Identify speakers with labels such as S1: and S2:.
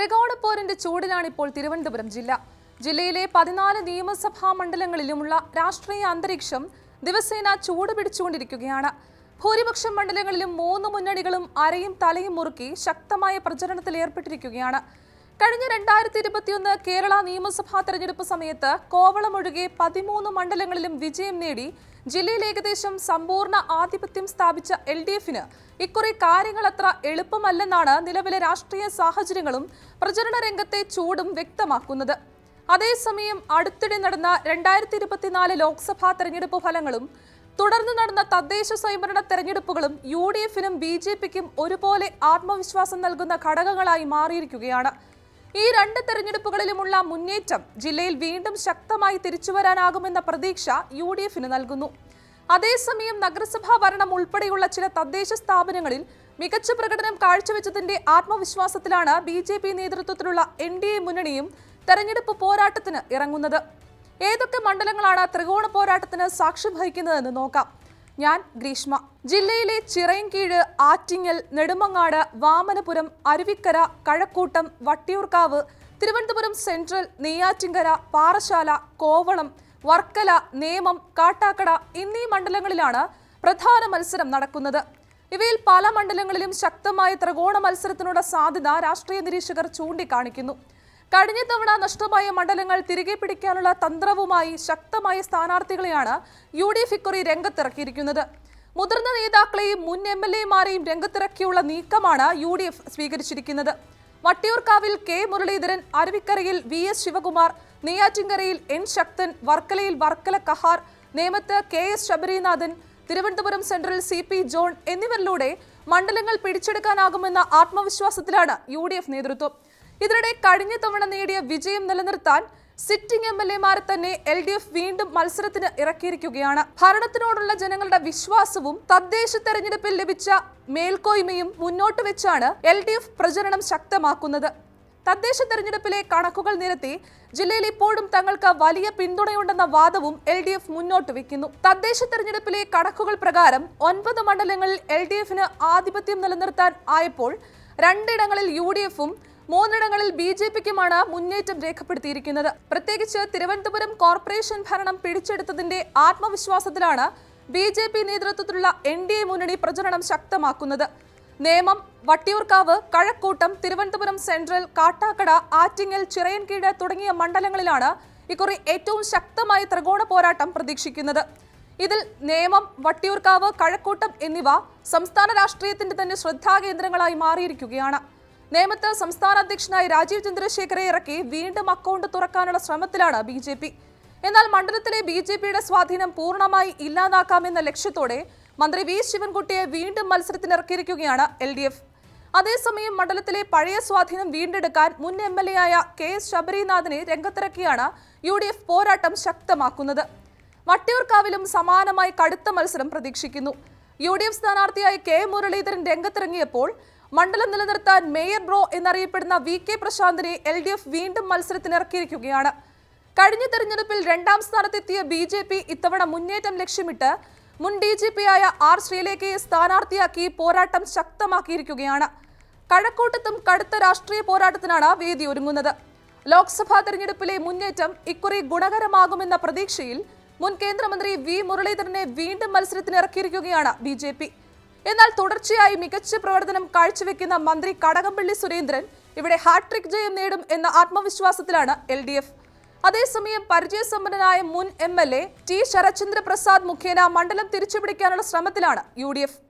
S1: ത്രികോണപ്പോരിന്റെ ചൂടിലാണ് ഇപ്പോൾ തിരുവനന്തപുരം ജില്ല. ജില്ലയിലെ 14 നിയമസഭാ മണ്ഡലങ്ങളിലുമുള്ള രാഷ്ട്രീയ അന്തരീക്ഷം ദിവസേന ചൂട് പിടിച്ചുകൊണ്ടിരിക്കുകയാണ്. ഭൂരിപക്ഷം മണ്ഡലങ്ങളിലും 3 മുന്നണികളും അരയും തലയും മുറുക്കി ശക്തമായ പ്രചരണത്തിൽ ഏർപ്പെട്ടിരിക്കുകയാണ്. കഴിഞ്ഞ 2021 കേരള നിയമസഭാ തെരഞ്ഞെടുപ്പ് സമയത്ത് കോവളം ഒഴികെ 13 മണ്ഡലങ്ങളിലും വിജയം നേടി ജില്ലയിൽ ഏകദേശം സമ്പൂർണ്ണ ആധിപത്യം സ്ഥാപിച്ച LDFന് ഇക്കുറി കാര്യങ്ങൾ അത്ര എളുപ്പമല്ലെന്നാണ് നിലവിലെ രാഷ്ട്രീയ സാഹചര്യങ്ങളും പ്രചരണ രംഗത്തെ ചൂടും വ്യക്തമാക്കുന്നത്. അതേസമയം അടുത്തിടെ നടന്ന 2024 ലോക്സഭാ തെരഞ്ഞെടുപ്പ് ഫലങ്ങളും തുടർന്ന് നടന്ന തദ്ദേശ സ്വയംഭരണ തെരഞ്ഞെടുപ്പുകളും UDFനും BJPക്കും ഒരുപോലെ ആത്മവിശ്വാസം നൽകുന്ന ഘടകങ്ങളായി മാറിയിരിക്കുകയാണ്. ഈ 2 തെരഞ്ഞെടുപ്പുകളിലുമുള്ള മുന്നേറ്റം ജില്ലയിൽ വീണ്ടും ശക്തമായി തിരിച്ചുവരാനാകുമെന്ന പ്രതീക്ഷ UDFന് നൽകുന്നു. അതേസമയം നഗരസഭാ ഭരണം ഉൾപ്പെടെയുള്ള ചില തദ്ദേശ സ്ഥാപനങ്ങളിൽ മികച്ച പ്രകടനം കാഴ്ചവെച്ചതിന്റെ ആത്മവിശ്വാസത്തിലാണ് BJP നേതൃത്വത്തിലുള്ള NDA മുന്നണിയും തെരഞ്ഞെടുപ്പ് പോരാട്ടത്തിന് ഇറങ്ങുന്നത്. ഏതൊക്കെ മണ്ഡലങ്ങളാണ് ത്രികോണ പോരാട്ടത്തിന് സാക്ഷ്യം വഹിക്കുന്നതെന്ന് നോക്കാം. ഞാൻ ഗ്രീഷ്മ. ജില്ലയിലെ ചിറയൻകീഴ്, ആറ്റിങ്ങൽ, നെടുമങ്ങാട്, വാമനപുരം, അരുവിക്കര, കഴക്കൂട്ടം, വട്ടിയൂർക്കാവ്, തിരുവനന്തപുരം സെൻട്രൽ, നെയ്യാറ്റിൻകര, പാറശാല, കോവളം, വർക്കല, നേമം, കാട്ടാക്കട എന്നീ മണ്ഡലങ്ങളിലാണ് പ്രധാന മത്സരം നടക്കുന്നത്. ഇവയിൽ പല മണ്ഡലങ്ങളിലും ശക്തമായ ത്രികോണ മത്സരത്തിനുള്ള സാധ്യത രാഷ്ട്രീയ നിരീക്ഷകർ ചൂണ്ടിക്കാണിക്കുന്നു. കഴിഞ്ഞ തവണ നഷ്ടമായ മണ്ഡലങ്ങൾ തിരികെ പിടിക്കാനുള്ള തന്ത്രവുമായി ശക്തമായ സ്ഥാനാർത്ഥികളെയാണ് UDF ഇക്കുറി രംഗത്തിറക്കിയിരിക്കുന്നത്. മുതിർന്ന നേതാക്കളെയും മുൻ MLAമാരെയും രംഗത്തിറക്കിയുള്ള നീക്കമാണ് UDF സ്വീകരിച്ചിരിക്കുന്നത്. വട്ടിയൂർക്കാവിൽ K Muraleedharan, അരുവിക്കരയിൽ VS Shivakumar, നെയ്യാറ്റിൻകരയിൽ N ശക്തൻ, വർക്കലയിൽ വർക്കല കഹാർ, നേമത്ത് KS Sabarinathan, Thiruvananthapuram central CP John എന്നിവരിലൂടെ മണ്ഡലങ്ങൾ പിടിച്ചെടുക്കാനാകുമെന്ന ആത്മവിശ്വാസത്തിലാണ് UDF നേതൃത്വം. ഇതിനിടെ കഴിഞ്ഞ തവണ നേടിയ വിജയം നിലനിർത്താൻ സിറ്റിംഗ് MLAമാരെ തന്നെ LDF വീണ്ടും മത്സരത്തിന് ഇറക്കിയിരിക്കുകയാണ്. ഭരണത്തിനോടുള്ള ജനങ്ങളുടെ വിശ്വാസവും തദ്ദേശ തെരഞ്ഞെടുപ്പിൽ ലഭിച്ച മേൽക്കോയ്മയും മുന്നോട്ട് വെച്ചാണ് LDF പ്രചരണം ശക്തമാക്കുന്നത്. തദ്ദേശ തെരഞ്ഞെടുപ്പിലെ കണക്കുകൾ നിരത്തി ജില്ലയിൽ ഇപ്പോഴും തങ്ങൾക്ക് വലിയ പിന്തുണയുണ്ടെന്ന വാദവും LDF മുന്നോട്ട് വെക്കുന്നു. തദ്ദേശ തെരഞ്ഞെടുപ്പിലെ കണക്കുകൾ പ്രകാരം 9 മണ്ഡലങ്ങളിൽ LDFന് ആധിപത്യം നിലനിർത്താൻ ആയപ്പോൾ 2 ഇടങ്ങളിൽ UDFും 3 ഇടങ്ങളിൽ BJPക്കുമാണ് മുന്നേറ്റം രേഖപ്പെടുത്തിയിരിക്കുന്നത്. പ്രത്യേകിച്ച് തിരുവനന്തപുരം കോർപ്പറേഷൻ ഭരണം പിടിച്ചെടുത്തതിന്റെ ആത്മവിശ്വാസത്തിലാണ് BJP നേതൃത്വത്തിലുള്ള NDA മുന്നണി പ്രചരണം ശക്തമാക്കുന്നത്. നേമം, വട്ടിയൂർക്കാവ്, കഴക്കൂട്ടം, തിരുവനന്തപുരം സെൻട്രൽ, കാട്ടാക്കട, ആറ്റിങ്ങൽ, ചിറയൻകീഴ് തുടങ്ങിയ മണ്ഡലങ്ങളിലാണ് ഇക്കുറി ഏറ്റവും ശക്തമായ ത്രികോണ പോരാട്ടം പ്രതീക്ഷിക്കുന്നത്. ഇതിൽ നേമം, വട്ടിയൂർക്കാവ്, കഴക്കൂട്ടം എന്നിവ സംസ്ഥാന രാഷ്ട്രീയത്തിന്റെ തന്നെ ശ്രദ്ധാകേന്ദ്രങ്ങളായി മാറിയിരിക്കുകയാണ്. നേമത്ത് സംസ്ഥാന അധ്യക്ഷനായി രാജീവ് ചന്ദ്രശേഖരെ ഇറക്കി വീണ്ടും അക്കൗണ്ട് തുറക്കാനുള്ള ശ്രമത്തിലാണ് BJP. എന്നാൽ മണ്ഡലത്തിലെ BJPയുടെ സ്വാധീനം പൂർണ്ണമായി ഇല്ലാതാക്കാമെന്ന ലക്ഷ്യത്തോടെ മന്ത്രി V ശിവൻകുട്ടിയെ വീണ്ടും മത്സരത്തിനിറക്കിയിരിക്കുകയാണ് LDF. അതേസമയം മണ്ഡലത്തിലെ പഴയ സ്വാധീനം വീണ്ടെടുക്കാൻ മുൻ MLAയായ KS ശബരിനാഥനെ രംഗത്തിറക്കിയാണ് UDF പോരാട്ടം ശക്തമാക്കുന്നത്. വട്ടിയൂർക്കാവിലും സമാനമായി കടുത്ത മത്സരം പ്രതീക്ഷിക്കുന്നു. UDF സ്ഥാനാർത്ഥിയായി K മുരളീധരൻ രംഗത്തിറങ്ങിയപ്പോൾ മണ്ഡലം നിലനിർത്താൻ മേയർ ബ്രോ എന്നറിയപ്പെടുന്ന VK പ്രശാന്തിനെ LDF വീണ്ടും മത്സരത്തിനിറക്കിയിരിക്കുകയാണ്. കഴിഞ്ഞ തെരഞ്ഞെടുപ്പിൽ 2ാം സ്ഥാനത്തെത്തിയ BJP ഇത്തവണ മുന്നേറ്റം ലക്ഷ്യമിട്ട് മുൻ DGPയായ R ശ്രീലേഖയെ സ്ഥാനാർത്ഥിയാക്കി പോരാട്ടം ശക്തമാക്കിയിരിക്കുകയാണ്. കഴക്കൂട്ടത്തും കടുത്ത രാഷ്ട്രീയ പോരാട്ടത്തിനാണ് വേദി ഒരുങ്ങുന്നത്. ലോക്സഭാ തെരഞ്ഞെടുപ്പിലെ മുന്നേറ്റം ഇക്കുറി ഗുണകരമാകുമെന്ന പ്രതീക്ഷയിൽ മുൻ കേന്ദ്രമന്ത്രി V മുരളീധരനെ വീണ്ടും മത്സരത്തിനിറക്കിയിരിക്കുകയാണ് BJP. എന്നാൽ തുടർച്ചയായി മികച്ച പ്രവർത്തനം കാഴ്ചവെക്കുന്ന മന്ത്രി കടകംപള്ളി സുരേന്ദ്രൻ ഇവിടെ ഹാട്രിക് ജയം നേടും എന്ന ആത്മവിശ്വാസത്തിലാണ് LDF. അതേസമയം പരിചയസമ്പന്നനായ മുൻ MLA T ശരത്ചന്ദ്ര പ്രസാദ് മുഖേന മണ്ഡലം തിരിച്ചുപിടിക്കാനുള്ള ശ്രമത്തിലാണ് UDF.